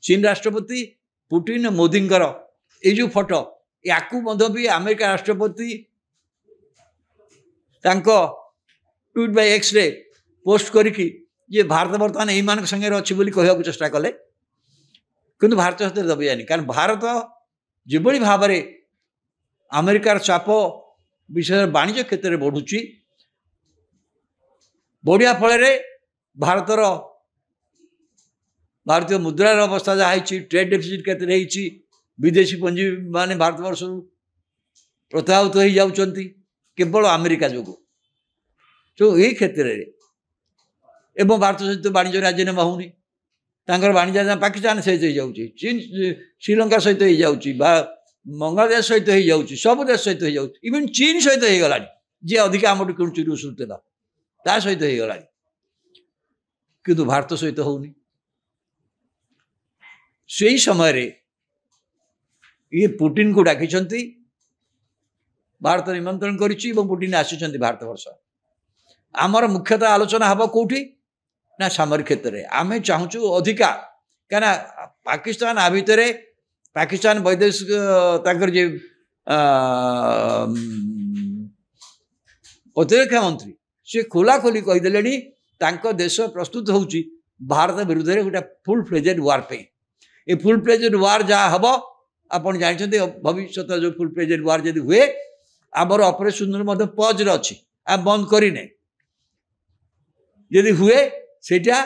चीन राष्ट्रपति पुटिन मोदी ये जो फोटो या भी अमेरिका राष्ट्रपति tweet bye X ray post करिकी ये भारत बर्तमान यही मान संगे अच्छी बोली कहूँ चेष्टा कले किंतु भारत सहित दबानी कारण भारत जो भाव में अमेरिकार चाप विषय वाणिज्य क्षेत्र में बढ़ुची बढ़िया फल भारतर भारतीय मुद्रार अवस्था जहाँ ट्रेड डेफिसिट के विदेशी पंजी माने भारत वर्ष प्रत्याहत हो जाती केवल अमेरिका जो तो यही क्षेत्र में एवं भारत सहित वाणिज्य राजीनामा होनी वाणिज्य पाकिस्तान सहित हो जाऊँगी चीन श्रीलंका सहित हो जाऊँगी बांग्लादेश सहित हो जाऊँगी सब देश सहित हो जाऊँगी इवन चीन सहित हो गला जी अधिक आम किणुची रूस तेल ता सहित हो गला किंतु भारत सहित होनी से समय ये पुटिन को डाकी भारत निमंत्रण करिछि पुटिन आसी भारत वर्ष आमर मुख्यतः आलोचना हम कौटी ना सामरिक क्षेत्र में आम चाहूँ अधिका क्या पाकिस्तान आ भितर पाकिस्तान वैदेशिक जे प्रतिरक्षा मंत्री सी खोलाखोली कहीदे देश प्रस्तुत होची भारत विरुद्ध में गोटे फुल फ्लेजेड वार पे ये फुल फ्लेजेड वार जहाँ हम आपड़ जानते भविष्य जो फुल फ्लेजेड वार जब हुए आमर ऑपरेशन पज अच्छी आ बंद करने यदि हुए सेटा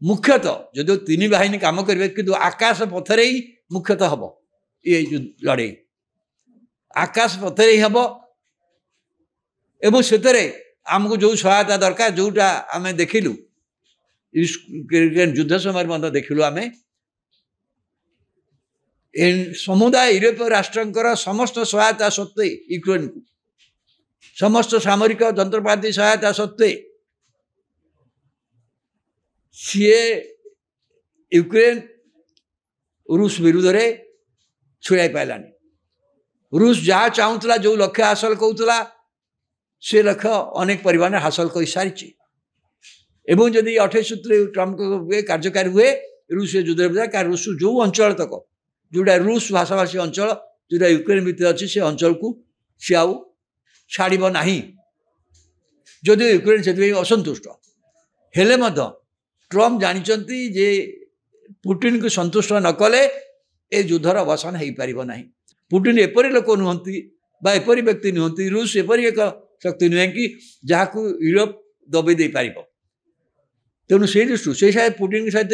मुख्यतः जो तीन बाहिनी काम करेंगे किंतु आकाश पथर ही मुख्यतः हम ये जो लड़े आकाश पथर ही हम एवं से आमको जो सहायता दरकार जोटा आम देखिलु युद्ध समय देखिलु आम समुदाय यूरोपीय राष्ट्र समस्त सहायता सत्वे यूक्रेन को समस्त सामरिक जंत्रपाति सहायता सत्वे सी यूक्रेन रूस विरुद्ध में छुड़ा पारानी रूस जहाँ चाहूला जो लक्ष्य हासिल करूला से लक्ष्य अनेक परिमाण हासिल कर सारी एवं जदि 28 सूत्र ट्रम्प कार्यकारी हुए रूस युद्ध कारण रूस जो अंचल तक जोटा रूस भाषाभाषी अंचल जोटा यूक्रेन भितर अच्छी से अंचल को सी आउ छाड़ ना जदि यूक्रेन से असंतुष्ट हेले ट्रम्प जानते जे पुटिन को संतुष्ट न कले ए युद्धर अवसान हो पार ना पुटिन एपरी लोक नुहति एपरी व्यक्ति नुहति रूस एपरी एक शक्ति नुहे कि जहाँ को यूरोप दबे दे पार तेणु से दृष्टि से पुटिन सहित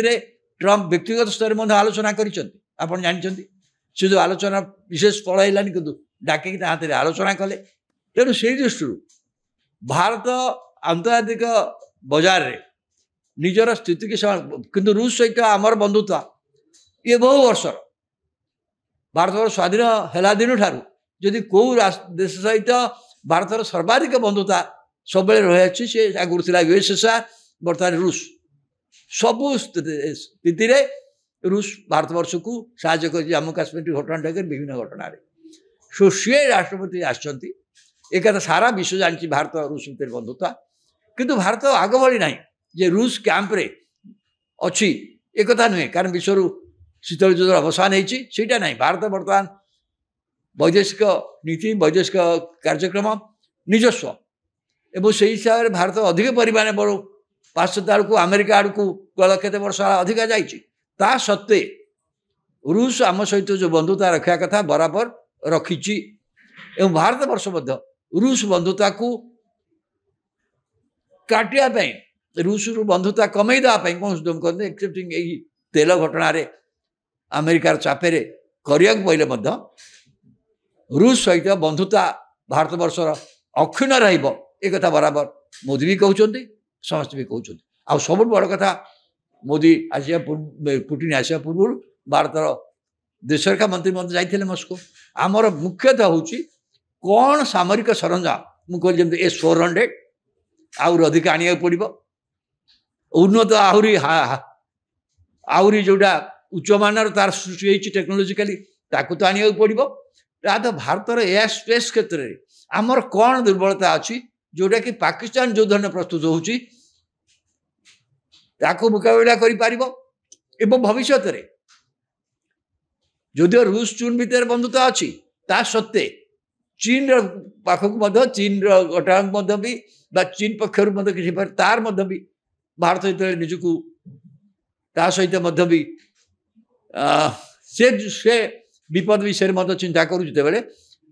ट्रम्प व्यक्तिगत स्तर में आलोचना कर जानते से जो आलोचना विशेष पढ़ाइलानी कि डाकिक हाथ में आलोचना कले तेणु से दृष्टि भारत आंतर्जातिक बजार रे निजर स्थिति की किंतु रूस सहित आमर बंधुता ये बहु वर्ष भारत स्वाधीन है दिन ठारू जदि कौ देश सहित भारतर सर्वाधिक बंधुता सब रही सी आगुरी थी यूएसएसआर बर्तमान रूस सबू स्थिति रूस भारत वर्ष को साहय कर जम्मू काश्मीर घटना कर विभिन्न घटन सो सी राष्ट्रपति आसती एक सारा विश्व जानी भारत रूस भितर बंधुता किंतु भारत आग भली ना जे रूस कैंप रे अच्छी एक नुहे कारण विश्व शीतल युद्ध अवसान होटा ना भारत बर्तमान वैदेशिक नीति वैदेशिक कार्यक्रम निजस्व एवं से हिसाब से भारत अधिक परिमाण बड़ पाश्चात्य आड़ को अमेरिका आड़ को केते वर्ष अधिका जा सत्वे रूस आम सहित जो बंधुता रखा कथा बराबर रखी एवं भारत वर्ष रूस बंधुता को काटियापाई रूस बंधुता कमई देवाई कौन उद्यम करते एक्सेप्टिंग यही तेल घटन अमेरिकार चापेरे करिया पहले रूस सहित बंधुता भारत वर्षर अक्षुण्ण रहा बराबर मोदी भी कहते समस्त भी कहते आ सब बड़ कथा मोदी आसिया पुटिन आसिया पूर्व भारतर देशरक्षा मंत्री जाते मस्को आमर मुख्यतः हूँ कौन सामरिक सरंजाम मुझे जमी S-400 आहुरी अधिक आने पड़ो उन्नत आहरी जोटा उच्च मानर तार सृष्टि टेक्नोलोजिकाली ताकू तो आने पड़ो तो भारतर एयर स्पेस क्षेत्र में आमर कौन दुर्बलता अच्छी जोटा कि पाकिस्तान जो धरण प्रस्तुत होची मुकाबला कर एवं भविष्य में जदिव रूस चीन भितर बंधुता अच्छी ता सत्वे चीन पाखक चीन गोटा भी चीन पक्षर किसी तार भी भारत जो निजक सहित भी से विपद विषय में चिंता करुँचे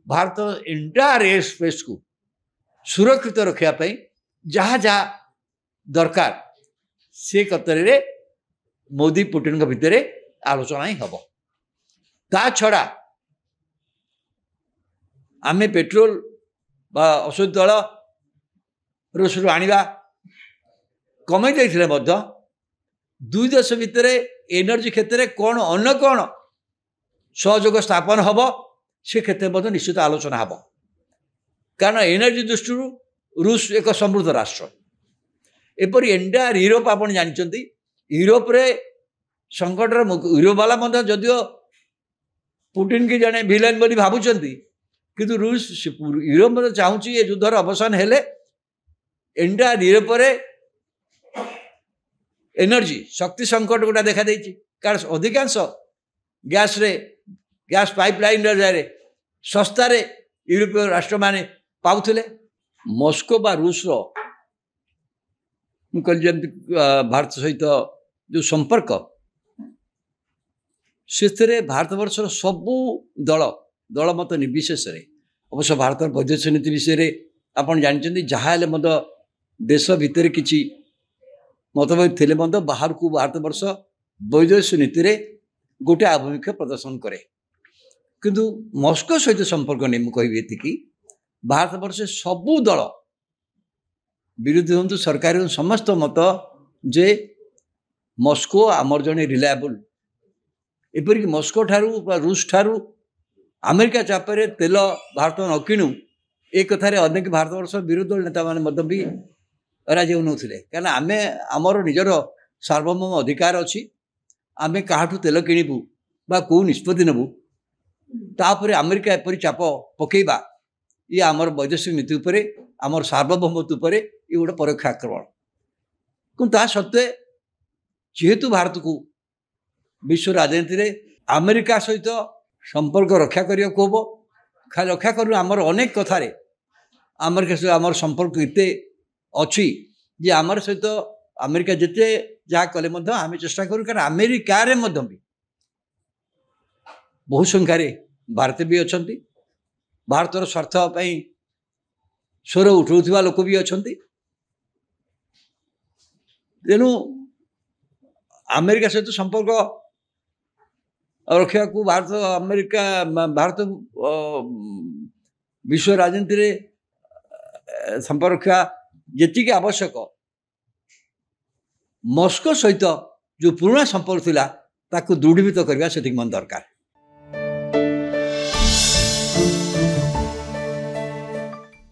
भारत एंटायर एयर स्पेस को सुरक्षित रखापी जहाँ जहाँ दरकार से कतरे रे मोदी पुटिन भितर आलोचना ही हम ता छड़ा आमे पेट्रोल बा औषध तैल रूस आनिबा कमे जाइथिले मध्य दुई देश भितर एनर्जी क्षेत्र में कौन अन्य कौन सहयोग स्थापन हम से क्षेत्र में निश्चित आलोचना हम कारण एनर्जी दृष्टि रूस एक समृद्ध राष्ट्र एपरी एंटायर यूरोप आप जानते यूरोप रे संकट यूरोप वाला जदिव पुटिन की जड़े विलेन बोली भावुंट किंतु रूस यूरोप चाहूँगी ये युद्धर अवसान हेले एंटायर यूरोप रे एनर्जी शक्ति संकट गोटा देखा देछि कारण अधिकांश गैस पाइपलाइन रे सस्तार यूरोपीय राष्ट्र माने पाउथिले मस्को बा रूस कहली भारत सहित जो संपर्क से भारतवर्षर सबू दल मत निर्विशेष अवश्य भारत वैदेशिक नीति विषय आप जानते जहाँ देश भितर किसी मतभेद थे बाहर को भारतवर्ष वैदेशिक नीति रे गोटे आभिमुख्य प्रदर्शन करे किंतु मस्को सहित संपर्क नहीं मुझे कि भारतवर्ष सबू दल विरोधी हूँ सरकार हूँ समस्त मत जे मस्को आमर जड़े रिलायबल एपरिक मस्को ठारू रूस ठारू अमेरिका चापे तेल भारत न किणु ए कथार अनेक भारतवर्ष विरोधी नेता मैंने भी राजी हो कहीं आम आमर निजर सार्वभौम अधिकार अच्छी आम क्या तेल किणु बा कौ निष्पत्ति नेबू तापर अमेरिका एपरी चाप पकेबा ये आमर वैदेशिक नीति उपरे आमर सार्वभौमत्व उपरे ये गोटे परोक्ष आक्रमण किंतु ता सत्वे जेहेतु भारत को विश्व राजनीति रे अमेरिका सहित संपर्क रक्षा करने को हम खाली रक्षा कर आमर अनेक कथार अमेरिका सहित आमर संपर्क इतने अच्छी जे आमर सहित अमेरिका जिते जहाँ कले आम चेष्टा करूँ कारण अमेरिका रे भी बहु संख्यार भारतीय भी अच्छा भारतर स्वार्थ स्वर उठाउथिबा लोक भी अच्छा तेणु अमेरिका सहित संपर्क रखा को भारत अमेरिका भारत विश्व राजनीति रे संपर्क रखा जी आवश्यक मस्को सहित जो पुराना संपर्क थिला ताकू दृढ़ीभूत करवा से मन दरकार।